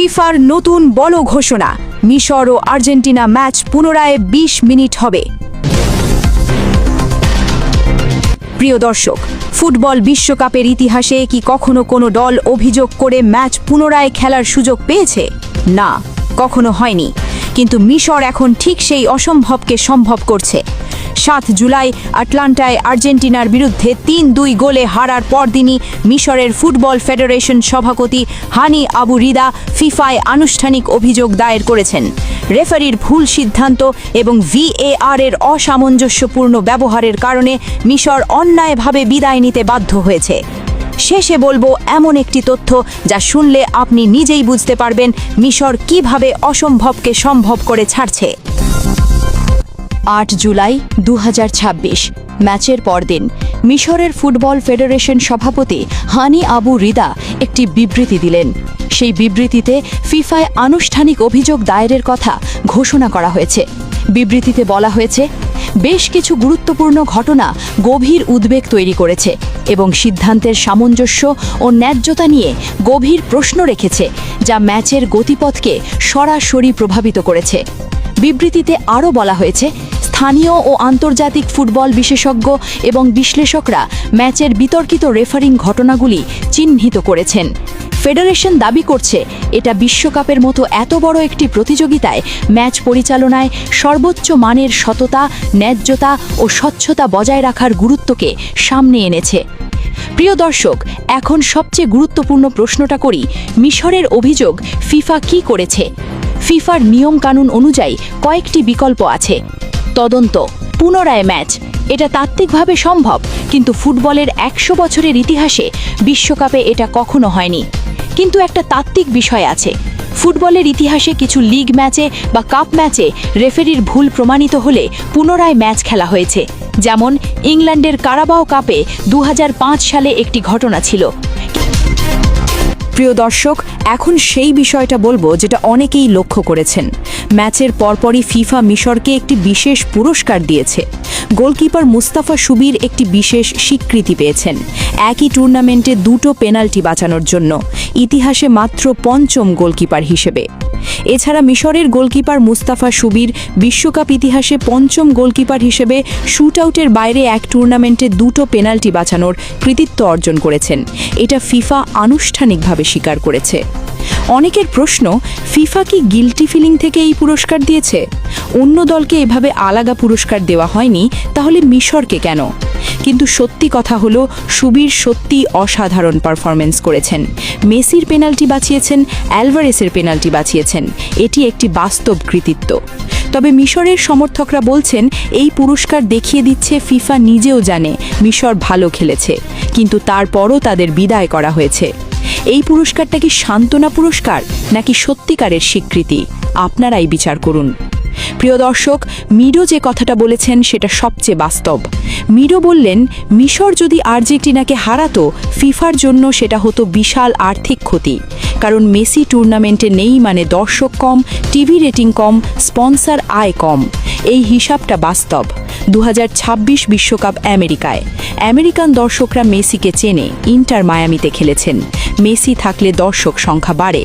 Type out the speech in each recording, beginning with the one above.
ফিফার নতুন বড় ঘোষণা, মিশর ও আর্জেন্টিনা ম্যাচ পুনরায় ২০ মিনিট হবে। প্রিয় দর্শক, ফুটবল বিশ্বকাপের ইতিহাসে কি কখনো কোনো দল অভিযোগ করে ম্যাচ পুনরায় খেলার সুযোগ পেয়েছে? না, কখনো হয়নি। কিন্তু মিশর এখন ঠিক সেই অসম্ভবকে সম্ভব করছে। ৭ জুলাই আটলান্টায় আর্জেন্টিনার বিরুদ্ধে ৩-২ গোলে হারার পরদিনই মিশরের ফুটবল ফেডারেশন সভাপতি হানি আবু রিদা ফিফায় আনুষ্ঠানিক অভিযোগ দায়ের করেছেন। রেফারির ভুল সিদ্ধান্ত এবং VAR এর অসামঞ্জস্যপূর্ণ ব্যবহারের কারণে মিশর অন্যায়ভাবে বিদায় নিতে বাধ্য হয়েছে। শেষে বলবো এমন একটি তথ্য যা শুনলে আপনি নিজেই বুঝতে পারবেন মিশর কিভাবে অসম্ভবকে সম্ভব করে ছাড়ছে। ৮ জুলাই ২০২৬ ম্যাচের পরদিন মিশরের ফুটবল ফেডারেশন সভাপতি হানি আবু রিদা একটি বিবৃতি দিলেন। সেই বিবৃতিতে ফিফায় আনুষ্ঠানিক অভিযোগ দায়েরের কথা ঘোষণা করা হয়েছে। বিবৃতিতে বলা হয়েছে, বেশ কিছু গুরুত্বপূর্ণ ঘটনা গভীর উদ্বেগ তৈরি করেছে এবং সিদ্ধান্তের সামঞ্জস্য ও ন্যায্যতা নিয়ে গভীর প্রশ্ন রেখেছে, যা ম্যাচের গতিপথকে সরাসরি প্রভাবিত করেছে। বিবৃতিতে আরও বলা হয়েছে, স্থানীয় ও আন্তর্জাতিক ফুটবল বিশেষজ্ঞ এবং বিশ্লেষকরা ম্যাচের বিতর্কিত রেফারিং ঘটনাগুলি চিহ্নিত করেছেন। ফেডারেশন দাবি করছে, এটা বিশ্বকাপের মতো এত বড় একটি প্রতিযোগিতায় ম্যাচ পরিচালনায় সর্বোচ্চ মানের সততা, ন্যায্যতা ও স্বচ্ছতা বজায় রাখার গুরুত্বকে সামনে এনেছে। প্রিয় দর্শক, এখন সবচেয়ে গুরুত্বপূর্ণ প্রশ্নটা করি, মিশরের অভিযোগ ফিফা কি করেছে? ফিফার নিয়মকানুন অনুযায়ী কয়েকটি বিকল্প আছে। তদন্ত, পুনরায় ম্যাচ, এটা তাত্ত্বিকভাবে সম্ভব, কিন্তু ফুটবলের ১০০ বছরের ইতিহাসে বিশ্বকাপে এটা কখনো হয়নি। কিন্তু একটা তাত্ত্বিক বিষয় আছে, ফুটবলের ইতিহাসে কিছু লিগ ম্যাচে বা কাপ ম্যাচে রেফারির ভুল প্রমাণিত হলে পুনরায় ম্যাচ খেলা হয়েছে। যেমন ইংল্যান্ডের কারাবাও কাপে ২০০৫ সালে একটি ঘটনা ছিল। প্রিয় দর্শক, এখন সেই বিষয়টা বলবো যেটা অনেকেই লক্ষ্য করেছেন। ম্যাচের পরপরই ফিফা মিশরকে একটি বিশেষ পুরস্কার দিয়েছে। গোলকিপার মুস্তাফা সুবির একটি বিশেষ স্বীকৃতি পেয়েছেন, একই টুর্নামেন্টে ২টো পেনাল্টি বাঁচানোর জন্য, ইতিহাসে মাত্র ৫ম গোলকিপার হিসেবে। এছাড়া মিশরের গোলকিপার মুস্তাফা সুবির বিশ্বকাপ ইতিহাসে ৫ম গোলকিপার হিসেবে শুটআউটের বাইরে এক টুর্নামেন্টে ২টো পেনাল্টি বাঁচানোর কৃতিত্ব অর্জন করেছেন। এটা ফিফা আনুষ্ঠানিকভাবে স্বীকার করেছে। অনেকের প্রশ্ন, ফিফা কি গিল্টি ফিলিং থেকে এই পুরস্কার দিয়েছে? অন্য দলকে এভাবে আলাদা পুরস্কার দেওয়া হয়নি, তাহলে মিশরকে কেন? কিন্তু সত্যি কথা হলো, সুবীর সত্যি অসাধারণ পারফরমেন্স করেছেন। মেসির পেনাল্টি বাঁচিয়েছেন, অ্যালভারেসের পেনাল্টি বাঁচিয়েছেন। এটি একটি বাস্তব কৃতিত্ব। তবে মিশরের সমর্থকরা বলছেন, এই পুরস্কার দেখিয়ে দিচ্ছে ফিফা নিজেও জানে মিশর ভালো খেলেছে, কিন্তু তারপরও তাদের বিদায় করা হয়েছে। এই পুরস্কারটা কি সান্ত্বনা পুরস্কার নাকি সত্যিকারের স্বীকৃতি? আপনারাই বিচার করুন। প্রিয় দর্শক, মিডো যে কথাটা বলেছেন সেটা সবচেয়ে বাস্তব। মিডো বললেন, মিশর যদি আর্জেন্টিনাকে হারাতো, ফিফার জন্য সেটা হতো বিশাল আর্থিক ক্ষতি। কারণ মেসি টুর্নামেন্টে নেই মানে দর্শক কম, টিভি রেটিং কম, স্পন্সর আয় কম। এই হিসাবটা বাস্তব। ২০২৬ বিশ্বকাপ আমেরিকায় আমেরিকান দর্শকরা মেসিকে চেনে, ইন্টার মায়ামিতে খেলেছেন। মেসি থাকলে দর্শক সংখ্যা বাড়ে।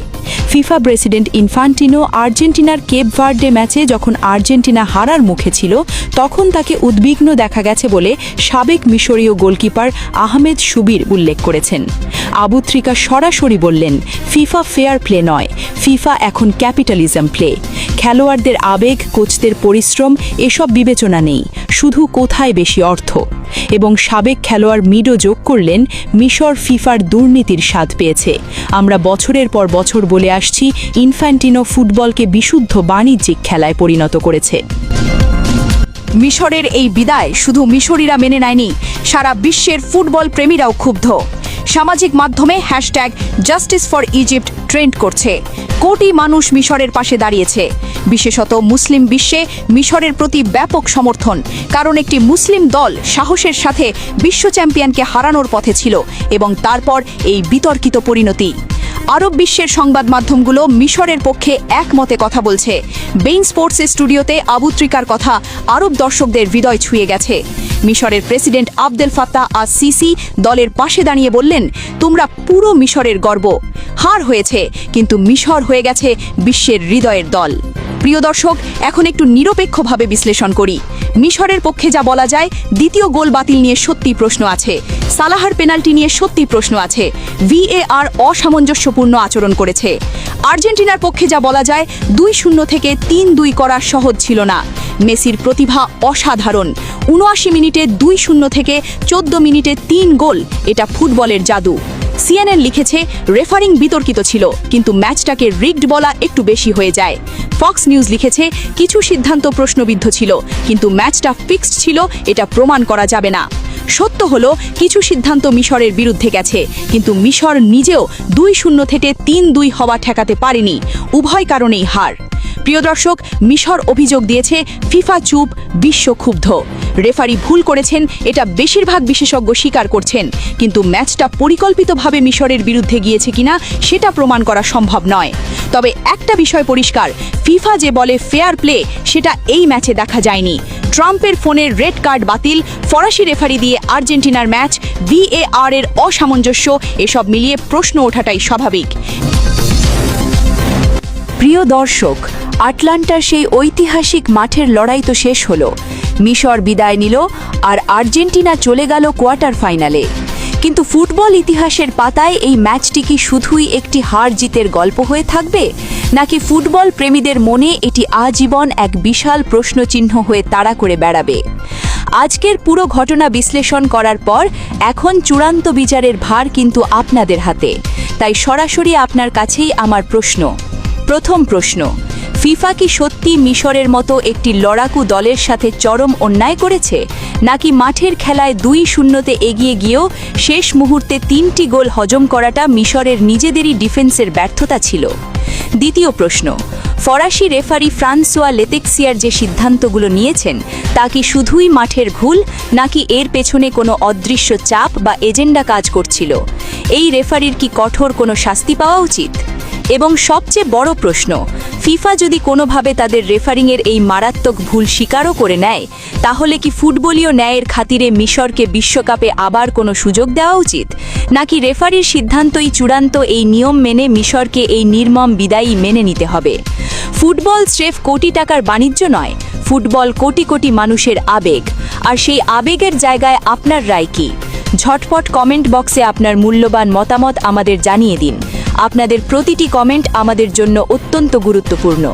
ফিফা প্রেসিডেন্ট ইনফান্টিনো আর্জেন্টিনার কেপ ভার্ডে ম্যাচে যখন আর্জেন্টিনা হারার মুখে ছিল, তখন তাকে উদ্বিগ্ন দেখা গেছে বলে সাবেক মিশরীয় গোলকিপার আহমেদ সুবির উল্লেখ করেছেন। আবুত্রিকা সরাসরি বললেন, ফিফা ফেয়ার প্লে নয়, ফিফা এখন ক্যাপিটালিজম প্লে। খেলোয়াড়দের আবেগ, কোচদের পরিশ্রম এসব বিবেচনা নেই, শুধু কোথায় বেশি অর্থ। এবং সাবেক খেলোয়াড় মিডো যোগ করলেন, মিশর ফিফার দুর্নীতির স্বাদ পেয়েছে। আমরা বছরের পর বছর বলে আসছি, ইনফ্যান্টিনো ফুটবলকে বিশুদ্ধ বাণিজ্যিক খেলায় পরিণত করেছে। মিশরের এই বিদায় শুধু মিশরীরা মেনে নেয়নি, সারা বিশ্বের ফুটবল প্রেমীরাও ক্ষুব্ধ। সামাজিক মাধ্যমে #জাস্টিস ফর ইজিপ্ট ট্রেন্ড করছে। কোটি মানুষ মিশরের পাশে দাঁড়িয়েছে। বিশেষত মুসলিম বিশ্বে মিশরের প্রতি ব্যাপক সমর্থন, কারণ একটি মুসলিম দল সাহসের সাথে বিশ্ব চ্যাম্পিয়নকে হারানোর পথে ছিল এবং তারপর এই বিতর্কিত পরিণতি। আরব বিশ্বের সংবাদ মাধ্যমগুলো মিশরের পক্ষে একমতে কথা বলছে। বেইন স্পোর্টসের স্টুডিওতে আবু ত্রিকার কথা আরব দর্শকদের হৃদয় ছুঁয়ে গেছে। মিশরের প্রেসিডেন্ট আবদেল ফাত্তাহ আস সিসি দলের পাশে দাঁড়িয়ে বললেন, তোমরা পুরো মিশরের গর্ব। হার হয়েছে, কিন্তু মিশর হয়ে গেছে বিশ্বের হৃদয়ের দল। প্রিয় দর্শক, এখন একটু নিরপেক্ষভাবে বিশ্লেষণ করি। মিশরের পক্ষে যা বলা যায়, দ্বিতীয় গোল বাতিল নিয়ে সত্যি প্রশ্ন আছে। সালাহার পেনাল্টি নিয়ে সত্যি প্রশ্ন আছে। VAR অসামঞ্জস্যপূর্ণ আচরণ করেছে। আর্জেন্টিনার পক্ষে যা বলা যায়, 2-0 থেকে 3-2 করা সহজ ছিল না। মেসির প্রতিভা অসাধারণ। 79 মিনিটে 2-0 থেকে 14 মিনিটে 3 গোল, এটা ফুটবলের জাদু। CNN লিখেছে, রেফারিং বিতর্কিত ছিল, কিন্তু ম্যাচটাকে রিগড বলা একটু বেশি হয়ে যায়। ফক্স নিউজ লিখেছে, কিছু সিদ্ধান্ত প্রশ্নবিদ্ধ ছিল, কিন্তু ম্যাচটা ফিক্সড ছিল, এটা প্রমাণ করা যাবে না। সত্য হলো, কিছু সিদ্ধান্ত মিশরের বিরুদ্ধে গেছে, কিন্তু মিশর নিজেও 2-0 থেকে 3-2 হওয়া ঠেকাতে পারেনি। উভয় কারণেই হার। প্রিয় দর্শক, মিশর অভিযোগ দিয়েছে ফিফা চুপ, বিশ্ব ক্ষুব্ধ। রেফারি ভুল করেছেন, এটা বেশিরভাগ বিশেষজ্ঞ স্বীকার করছেন, কিন্তু ম্যাচটা পরিকল্পিতভাবে মিশরের বিরুদ্ধে গিয়েছে কিনা সেটা প্রমাণ করা সম্ভব নয়। তবে একটা বিষয় পরিষ্কার, ফিফা যে বলে ফেয়ার প্লে, সেটা এই ম্যাচে দেখা যায়নি। ট্রাম্পের ফোনের রেড কার্ড বাতিল, ফরাসি রেফারি দিয়ে আর্জেন্টিনার ম্যাচ, VAR এর অসামঞ্জস্য, এসব মিলিয়ে প্রশ্ন ওঠাটাই স্বাভাবিক। প্রিয় দর্শক, আটলান্টার সেই ঐতিহাসিক মাঠের লড়াই তো শেষ হলো। মিশর বিদায় নিল আর আর্জেন্টিনা চলে গেল কোয়ার্টার ফাইনালে। কিন্তু ফুটবল ইতিহাসের পাতায় এই ম্যাচটি কি শুধুই একটি হার জিতের গল্প হয়ে থাকবে, নাকি ফুটবল প্রেমীদের মনে এটি আজীবন এক বিশাল প্রশ্নচিহ্ন হয়ে তাড়া করে বেড়াবে? আজকের পুরো ঘটনা বিশ্লেষণ করার পর এখন চূড়ান্ত বিচারের ভার কিন্তু আপনাদের হাতে। তাই সরাসরি আপনার কাছেই আমার প্রশ্ন। প্রথম প্রশ্ন, ফিফা কি সত্যি মিশরের মতো একটি লড়াকু দলের সাথে চরম অন্যায় করেছে, নাকি মাঠের খেলায় 2-0 এগিয়ে গিয়েও শেষ মুহূর্তে 3টি গোল হজম করাটা মিশরের নিজেদেরই ডিফেন্সের ব্যর্থতা ছিল? দ্বিতীয় প্রশ্ন, ফরাসি রেফারি ফ্রান্সোয়া লেতেক্সিয়ার যে সিদ্ধান্তগুলো নিয়েছেন, তা কি শুধুই মাঠের ভুল, নাকি এর পেছনে কোনো অদৃশ্য চাপ বা এজেন্ডা কাজ করছিল? এই রেফারির কি কঠোর কোনো শাস্তি পাওয়া উচিত? এবং সবচেয়ে বড় প্রশ্ন, ফিফা যদি কোনোভাবে তাদের রেফারিংয়ের এই মারাত্মক ভুল স্বীকারও করে নেয়, তাহলে কি ফুটবলীয় ন্যায়ের খাতিরে মিশরকে বিশ্বকাপে আবার কোনো সুযোগ দেওয়া উচিত, নাকি রেফারির সিদ্ধান্তই চূড়ান্ত, এই নিয়ম মেনে মিশরকে এই নির্মম বিদায়ই মেনে নিতে হবে? ফুটবল স্রেফ কোটি টাকার বাণিজ্য নয়, ফুটবল কোটি কোটি মানুষের আবেগ। আর সেই আবেগের জায়গায় আপনার রায় কি? ঝটপট কমেন্ট বক্সে আপনার মূল্যবান মতামত আমাদের জানিয়ে দিন। আপনাদের প্রতিটি কমেন্ট আমাদের জন্য অত্যন্ত গুরুত্বপূর্ণ।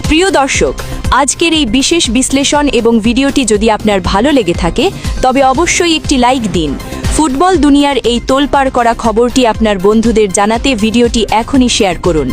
প্রিয় দর্শক, আজকের এই বিশেষ বিশ্লেষণ এবং ভিডিওটি যদি আপনার ভালো লেগে থাকে, তবে অবশ্যই একটি লাইক দিন। ফুটবল দুনিয়ার এই তোলপাড় করা খবরটি আপনার বন্ধুদের জানাতে ভিডিওটি এখনই শেয়ার করুন।